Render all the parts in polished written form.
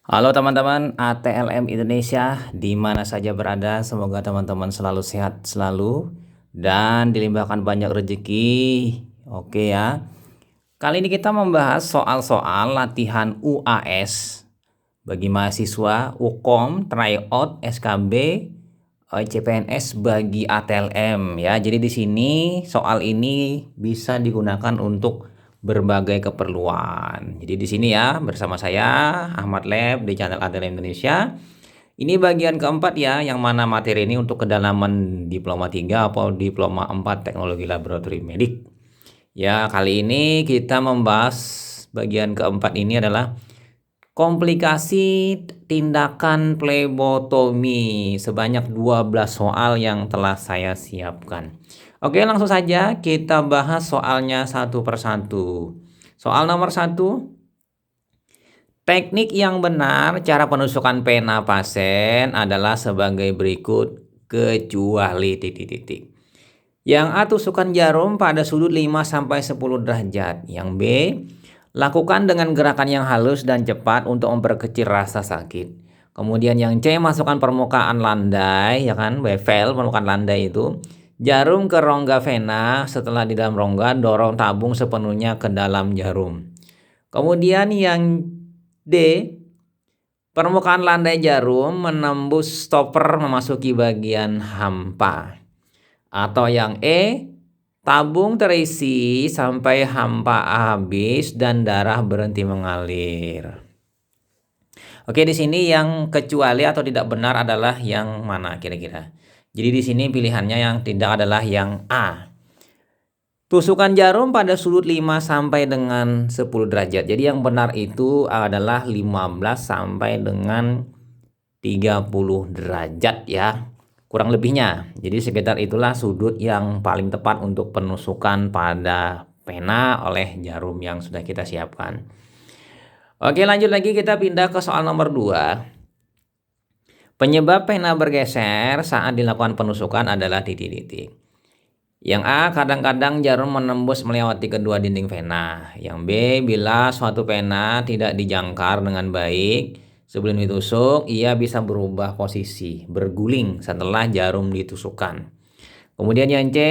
Halo teman-teman ATLM Indonesia, di mana saja berada, semoga teman-teman selalu sehat selalu dan dilimpahkan banyak rezeki. Oke ya. Kali ini kita membahas soal-soal latihan UAS bagi mahasiswa, UKOM, tryout, SKB, CPNS bagi ATLM ya. Jadi di sini soal ini bisa digunakan untuk berbagai keperluan. Jadi di sini ya bersama saya Ahmad Lab di channel ATLM Indonesia. Ini bagian keempat ya, yang mana materi ini untuk kedalaman diploma 3 atau diploma 4 teknologi laboratorium medik. Ya, kali ini kita membahas bagian keempat ini adalah komplikasi tindakan plebotomi, sebanyak 12 soal yang telah saya siapkan. Oke, langsung saja kita bahas soalnya satu persatu. Soal nomor 1, teknik yang benar cara penusukan pena pasien adalah sebagai berikut kecuali titik-titik. Yang A, tusukan jarum pada sudut 5-10 derajat. Yang B, lakukan dengan gerakan yang halus dan cepat untuk memperkecil rasa sakit. Kemudian yang C, masukkan permukaan landai, ya kan, bevel, permukaan landai itu. Jarum ke rongga vena, setelah di dalam rongga, dorong tabung sepenuhnya ke dalam jarum. Kemudian yang D, permukaan landai jarum menembus stopper memasuki bagian hampa. Atau yang E, tabung terisi sampai hampa habis dan darah berhenti mengalir. Oke, di sini yang kecuali atau tidak benar adalah yang mana kira-kira? Jadi di sini pilihannya yang tidak adalah yang A. Tusukan jarum pada sudut 5 sampai dengan 10 derajat. Jadi yang benar itu adalah 15 sampai dengan 30 derajat ya. Kurang lebihnya. Jadi sekitar itulah sudut yang paling tepat untuk penusukan pada pena oleh jarum yang sudah kita siapkan. Oke, lanjut lagi, kita pindah ke soal nomor 2. Penyebab pena bergeser saat dilakukan penusukan adalah titik-titik. Yang A, kadang-kadang jarum menembus melewati kedua dinding vena. Yang B, bila suatu pena tidak dijangkar dengan baik sebelum ditusuk, ia bisa berubah posisi, berguling setelah jarum ditusukkan. Kemudian yang C,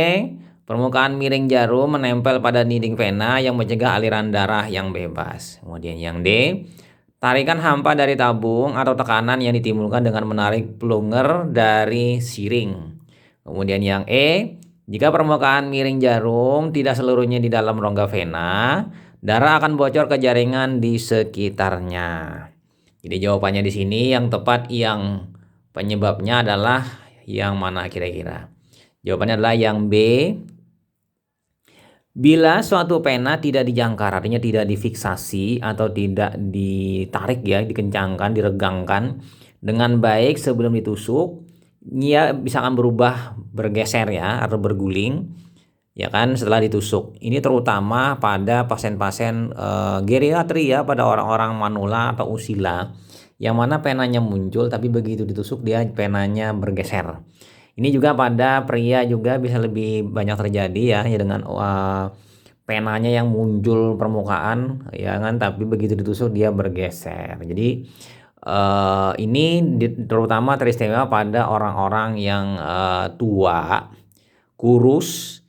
permukaan miring jarum menempel pada dinding vena yang mencegah aliran darah yang bebas. Kemudian yang D, tarikan hampa dari tabung atau tekanan yang ditimbulkan dengan menarik plunger dari siring. Kemudian yang E, jika permukaan miring jarum tidak seluruhnya di dalam rongga vena, darah akan bocor ke jaringan di sekitarnya. Jadi jawabannya di sini yang tepat, yang penyebabnya adalah yang mana kira-kira? Jawabannya adalah yang B. Bila suatu pena tidak dijangkar, artinya tidak difiksasi atau tidak ditarik ya, dikencangkan, diregangkan dengan baik sebelum ditusuk, ia bisa akan berubah, bergeser ya, atau berguling ya kan setelah ditusuk. Ini terutama pada pasien-pasien geriatri ya, pada orang-orang manula atau usila yang mana penanya muncul tapi begitu ditusuk dia penanya bergeser. Ini juga pada pria juga bisa lebih banyak terjadi ya dengan penanya yang muncul permukaan ya kan, tapi begitu ditusuk dia bergeser. Jadi ini terutama teristimewa pada orang-orang yang tua, kurus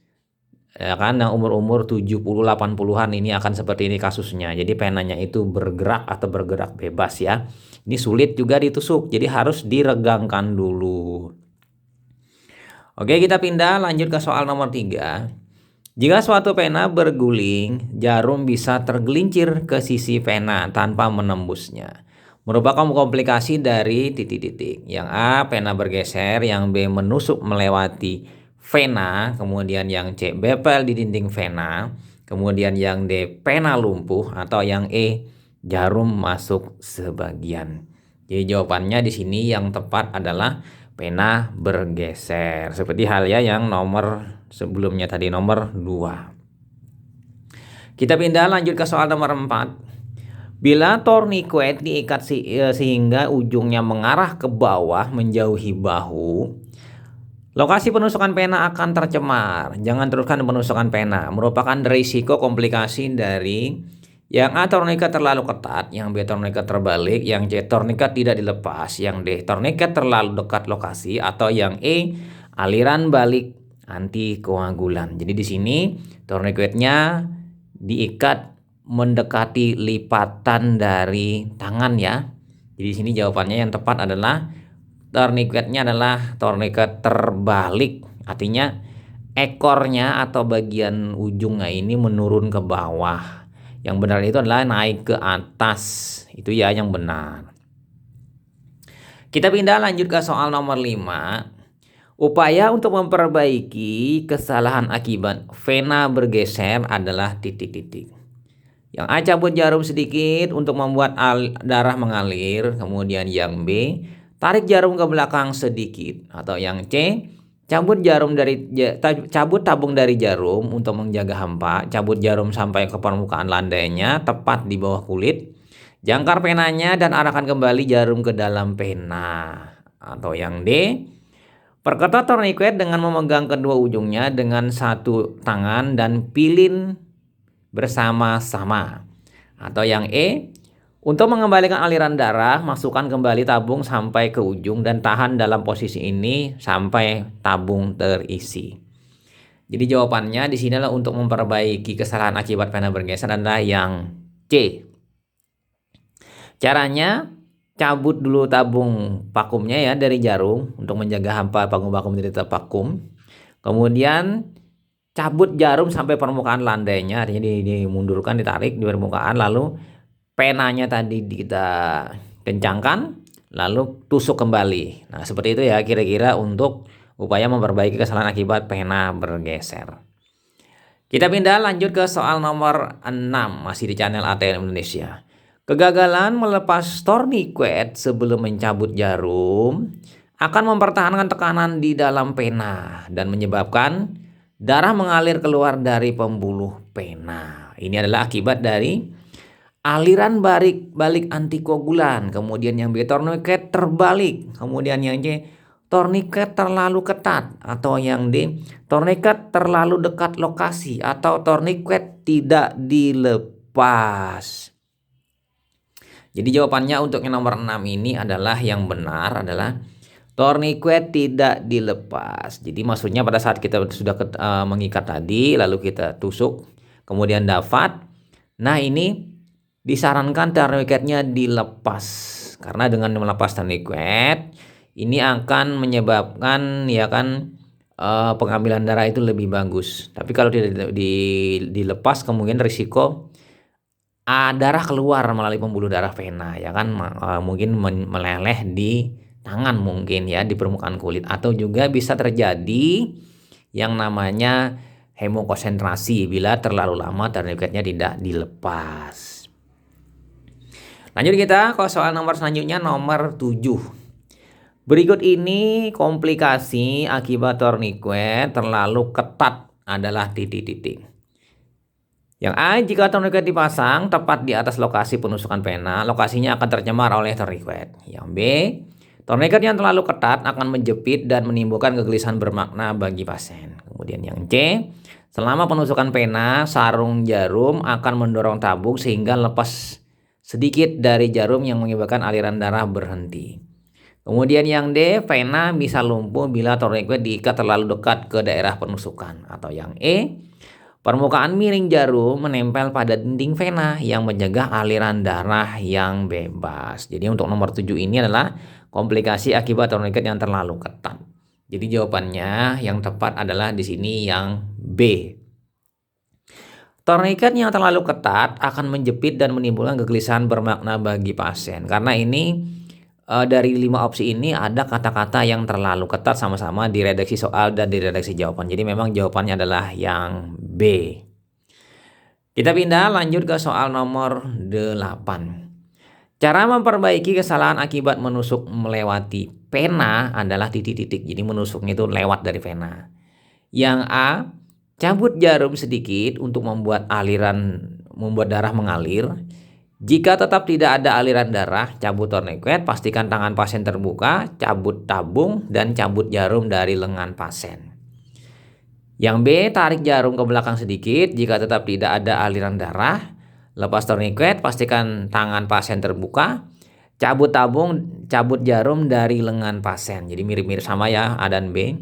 ya kan, yang umur-umur 70 80-an ini akan seperti ini kasusnya. Jadi penanya itu bergerak atau bergerak bebas ya. Ini sulit juga ditusuk, jadi harus diregangkan dulu. Oke, kita pindah lanjut ke soal nomor 3. Jika suatu pena berguling, jarum bisa tergelincir ke sisi pena tanpa menembusnya. Merupakan komplikasi dari titik-titik. Yang A, pena bergeser. Yang B, menusuk melewati vena. Kemudian yang C, bepel di dinding vena. Kemudian yang D, pena lumpuh. Atau yang E, jarum masuk sebagian. Jadi jawabannya di sini yang tepat adalah pena bergeser. Seperti halnya yang nomor sebelumnya tadi, nomor 2. Kita pindah lanjut ke soal nomor 4. Bila tourniquet diikat sehingga ujungnya mengarah ke bawah menjauhi bahu, lokasi penusukan pena akan tercemar. Jangan teruskan penusukan pena. Merupakan risiko komplikasi dari Yang A, torniket terlalu ketat. Yang B, torniket terbalik. Yang C, torniket tidak dilepas. Yang D, torniket terlalu dekat lokasi. Atau yang E, aliran balik antikoagulan. Jadi di sini torniketnya diikat mendekati lipatan dari tangan ya. Jadi di sini jawabannya yang tepat adalah torniketnya adalah torniket terbalik. Artinya ekornya atau bagian ujungnya ini menurun ke bawah. Yang benar itu adalah naik ke atas. Itu ya yang benar. Kita pindah lanjut ke soal nomor 5. Upaya untuk memperbaiki kesalahan akibat vena bergeser adalah titik-titik. Yang A, cabut jarum sedikit untuk membuat darah mengalir. Kemudian yang B, tarik jarum ke belakang sedikit. Atau yang C, cabut tabung dari jarum untuk menjaga hampa. Cabut jarum sampai ke permukaan landainya tepat di bawah kulit. Jangkar penanya dan arahkan kembali jarum ke dalam pena. Atau yang D, perketat torniket dengan memegang kedua ujungnya dengan satu tangan dan pilin bersama-sama. Atau yang E, untuk mengembalikan aliran darah, masukkan kembali tabung sampai ke ujung dan tahan dalam posisi ini sampai tabung terisi. Jadi jawabannya di sini adalah untuk memperbaiki kesalahan akibat vena bergeser adalah yang C. Caranya, cabut dulu tabung vakumnya ya dari jarum untuk menjaga hampa vakum tidak tervakum. Kemudian cabut jarum sampai permukaan landainya, artinya dimundurkan, ditarik di permukaan, lalu penanya tadi kita kencangkan, lalu tusuk kembali. Nah, seperti itu ya kira-kira untuk upaya memperbaiki kesalahan akibat pena bergeser. Kita pindah lanjut ke soal nomor 6, masih di channel ATM Indonesia. Kegagalan melepas torniket sebelum mencabut jarum akan mempertahankan tekanan di dalam pena dan menyebabkan darah mengalir keluar dari pembuluh pena. Ini adalah akibat dari aliran balik antikoagulan. Kemudian yang B, torniket terbalik. Kemudian yang C, torniket terlalu ketat. Atau yang D, torniket terlalu dekat lokasi. Atau torniket tidak dilepas. Jadi jawabannya untuk yang nomor 6 ini adalah yang benar adalah torniket tidak dilepas. Jadi maksudnya pada saat kita sudah mengikat tadi, lalu kita tusuk, kemudian dapat. Nah, ini disarankan torniketnya dilepas. Karena dengan melepas torniket, ini akan menyebabkan ya kan pengambilan darah itu lebih bagus. Tapi kalau tidak dilepas, kemungkinan risiko darah keluar melalui pembuluh darah vena ya kan, mungkin meleleh di tangan mungkin ya, di permukaan kulit, atau juga bisa terjadi yang namanya hemokonsentrasi bila terlalu lama torniketnya tidak dilepas. Lanjut kita ke soal nomor selanjutnya, nomor 7. Berikut ini komplikasi akibat torniket terlalu ketat adalah titik-titik. Yang A, jika torniket dipasang tepat di atas lokasi penusukan pena, lokasinya akan tercemar oleh torniket. Yang B, torniket yang terlalu ketat akan menjepit dan menimbulkan kegelisahan bermakna bagi pasien. Kemudian yang C, selama penusukan pena, sarung jarum akan mendorong tabung sehingga lepas sedikit dari jarum yang menyebabkan aliran darah berhenti. Kemudian yang D, vena bisa lumpuh bila torniket diikat terlalu dekat ke daerah penusukan. Atau yang E, permukaan miring jarum menempel pada dinding vena yang mencegah aliran darah yang bebas. Jadi untuk nomor 7 ini adalah komplikasi akibat torniket yang terlalu ketat. Jadi jawabannya yang tepat adalah di sini yang B. Torniket yang terlalu ketat akan menjepit dan menimbulkan kegelisahan bermakna bagi pasien. Karena ini dari 5 opsi ini ada kata-kata yang terlalu ketat sama-sama di redaksi soal dan di redaksi jawaban. Jadi memang jawabannya adalah yang B. Kita pindah lanjut ke soal nomor 8. Cara memperbaiki kesalahan akibat menusuk melewati pena adalah titik-titik. Jadi menusuknya itu lewat dari pena. Yang A, cabut jarum sedikit untuk membuat darah mengalir. Jika tetap tidak ada aliran darah, cabut torniket, pastikan tangan pasien terbuka, cabut tabung, dan cabut jarum dari lengan pasien. Yang B, tarik jarum ke belakang sedikit. Jika tetap tidak ada aliran darah, Lepas tourniquet, pastikan tangan pasien terbuka. Cabut tabung, cabut jarum dari lengan pasien. Jadi mirip-mirip sama ya A dan B.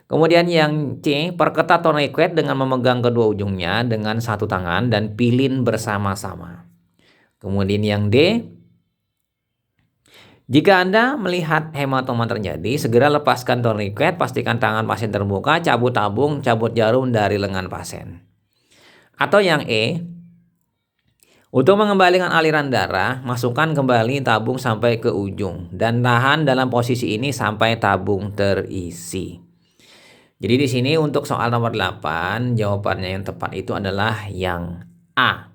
Kemudian yang C, perketat tourniquet dengan memegang kedua ujungnya dengan satu tangan dan pilin bersama-sama. Kemudian yang D, jika Anda melihat hematoma terjadi, segera lepaskan tourniquet, pastikan tangan pasien terbuka, cabut tabung, cabut jarum dari lengan pasien. Atau yang E, untuk mengembalikan aliran darah, masukkan kembali tabung sampai ke ujung dan tahan dalam posisi ini sampai tabung terisi. Jadi di sini untuk soal nomor 8, jawabannya yang tepat itu adalah yang A.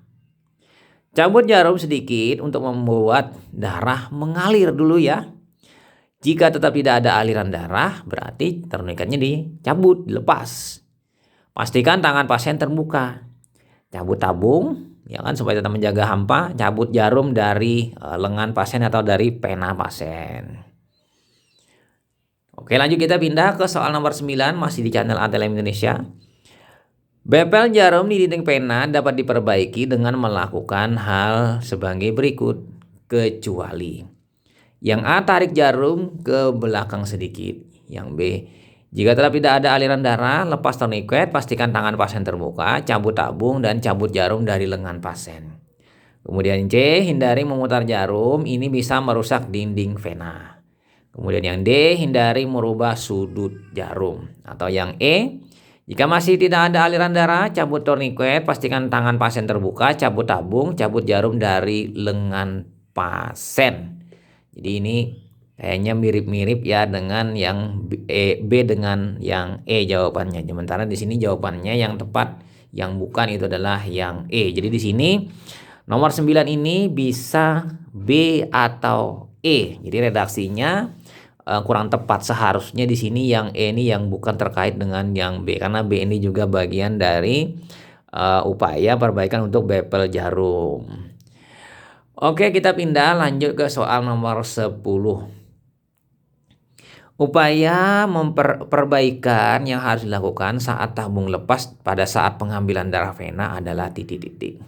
Cabut jarum sedikit untuk membuat darah mengalir dulu ya. Jika tetap tidak ada aliran darah, berarti tourniquetnya dicabut, dilepas. Pastikan tangan pasien terbuka. Cabut tabung, ya kan, supaya tetap menjaga hampa. Cabut jarum dari lengan pasien atau dari pena pasien. Oke, lanjut kita pindah ke soal nomor 9, masih di channel ATLM Indonesia. Bepel jarum di dinding pena dapat diperbaiki dengan melakukan hal sebagai berikut, kecuali yang A, tarik jarum ke belakang sedikit. Yang B, jika tetap tidak ada aliran darah, lepas tourniquet, pastikan tangan pasien terbuka, cabut tabung, dan cabut jarum dari lengan pasien. Kemudian C, hindari memutar jarum, ini bisa merusak dinding vena. Kemudian yang D, hindari merubah sudut jarum. Atau yang E, jika masih tidak ada aliran darah, cabut tourniquet, pastikan tangan pasien terbuka, cabut tabung, cabut jarum dari lengan pasien. Jadi ini kayaknya mirip-mirip ya dengan yang B dengan yang E jawabannya. Sementara di sini jawabannya yang tepat, yang bukan itu adalah yang E. Jadi di sini nomor 9 ini bisa B atau E. Jadi redaksinya kurang tepat. Seharusnya di sini yang E ini yang bukan terkait dengan yang B, karena B ini juga bagian dari upaya perbaikan untuk bepel jarum. Oke, kita pindah lanjut ke soal nomor 10. Upaya perbaikan yang harus dilakukan saat tabung lepas pada saat pengambilan darah vena adalah titik-titik.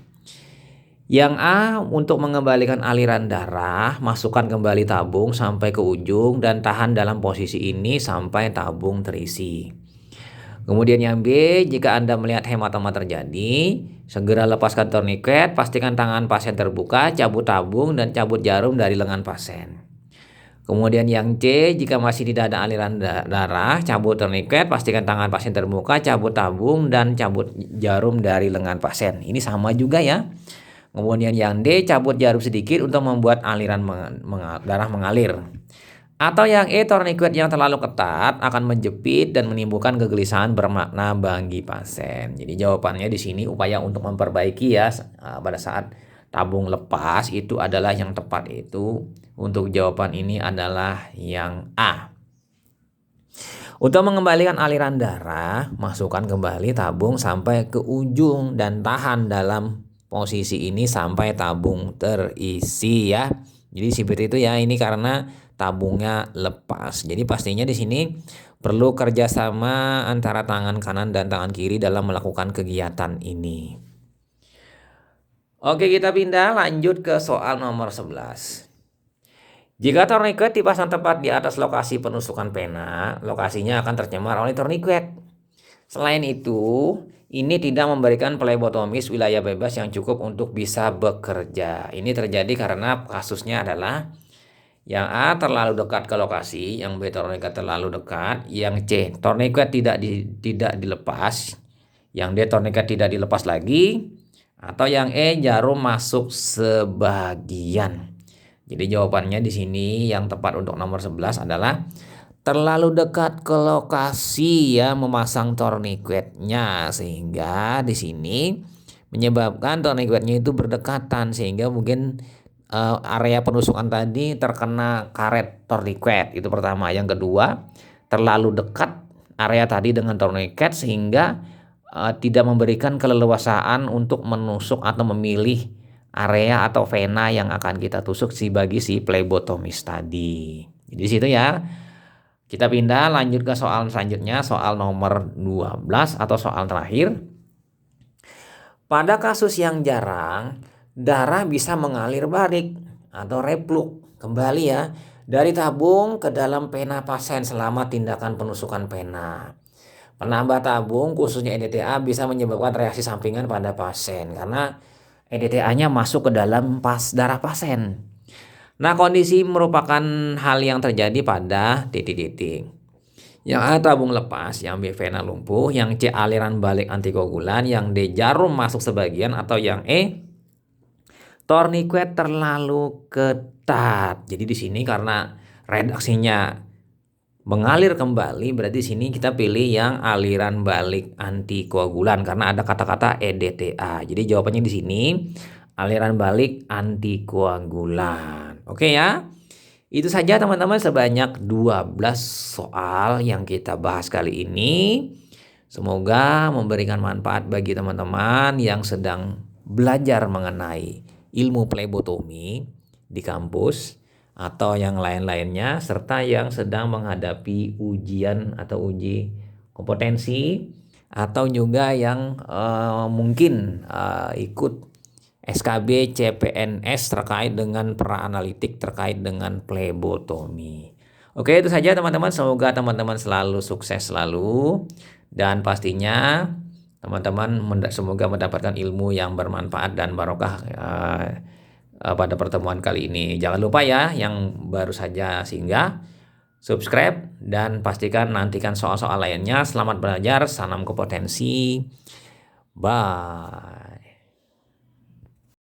Yang A, untuk mengembalikan aliran darah, masukkan kembali tabung sampai ke ujung dan tahan dalam posisi ini sampai tabung terisi. Kemudian yang B, jika Anda melihat hematoma terjadi, segera lepaskan tourniquet, pastikan tangan pasien terbuka, cabut tabung, dan cabut jarum dari lengan pasien. Kemudian yang C, jika masih tidak ada aliran darah, cabut tourniquet, pastikan tangan pasien terbuka, cabut tabung, dan cabut jarum dari lengan pasien. Ini sama juga ya. Kemudian yang D, cabut jarum sedikit untuk membuat aliran darah mengalir. Atau yang E, tourniquet yang terlalu ketat akan menjepit dan menimbulkan kegelisahan bermakna bagi pasien. Jadi jawabannya di sini upaya untuk memperbaiki ya pada saat tabung lepas itu adalah yang tepat itu. Untuk jawaban ini adalah yang A. Untuk mengembalikan aliran darah, masukkan kembali tabung sampai ke ujung dan tahan dalam posisi ini sampai tabung terisi ya. Jadi seperti itu ya, ini karena tabungnya lepas. Jadi pastinya di sini perlu kerjasama antara tangan kanan dan tangan kiri dalam melakukan kegiatan ini. Oke, kita pindah lanjut ke soal nomor 11. Jika tourniquet dipasang tepat di atas lokasi penusukan pena, lokasinya akan tercemar oleh tourniquet. Selain itu, ini tidak memberikan plebotomis wilayah bebas yang cukup untuk bisa bekerja. Ini terjadi karena kasusnya adalah yang A, terlalu dekat ke lokasi, yang B, tourniquet terlalu dekat, yang C, tourniquet tidak dilepas, yang D, tourniquet tidak dilepas lagi, atau yang E, jarum masuk sebagian. Jadi jawabannya di sini yang tepat untuk nomor 11 adalah terlalu dekat ke lokasi ya memasang tourniquetnya, sehingga di sini menyebabkan tourniquetnya itu berdekatan sehingga mungkin area penusukan tadi terkena karet tourniquet. Itu pertama. Yang kedua, terlalu dekat area tadi dengan tourniquet sehingga tidak memberikan keleluasaan untuk menusuk atau memilih area atau vena yang akan kita tusuk bagi si plebotomis tadi. Jadi di situ ya. Kita pindah lanjut ke soal selanjutnya, soal nomor 12 atau soal terakhir. Pada kasus yang jarang, darah bisa mengalir balik atau reflux kembali ya dari tabung ke dalam pena pasien selama tindakan penusukan pena. Penambah tabung khususnya EDTA bisa menyebabkan reaksi sampingan pada pasien karena EDTA-nya masuk ke dalam darah pasien. Nah, kondisi merupakan hal yang terjadi pada titik-titik. Yang A tabung lepas, yang B vena lumpuh, yang C aliran balik antikoagulan, yang D jarum masuk sebagian, atau yang E tourniquet terlalu ketat. Jadi di sini karena redaksinya mengalir kembali, berarti di sini kita pilih yang aliran balik antikoagulan karena ada kata-kata EDTA. Jadi jawabannya di sini aliran balik antikoagulan. Oke ya. Itu saja teman-teman sebanyak 12 soal yang kita bahas kali ini. Semoga memberikan manfaat bagi teman-teman yang sedang belajar mengenai ilmu plebotomi di kampus atau yang lain-lainnya, serta yang sedang menghadapi ujian atau uji kompetensi, atau juga yang mungkin ikut SKB CPNS terkait dengan pra-analitik terkait dengan plebotomi. Oke, itu saja teman-teman. Semoga teman-teman selalu sukses selalu, dan pastinya teman-teman semoga mendapatkan ilmu yang bermanfaat dan barokah pada pertemuan kali ini. Jangan lupa ya yang baru saja singgah, subscribe dan pastikan nantikan soal-soal lainnya. Selamat belajar, salam kompetensi. Bye.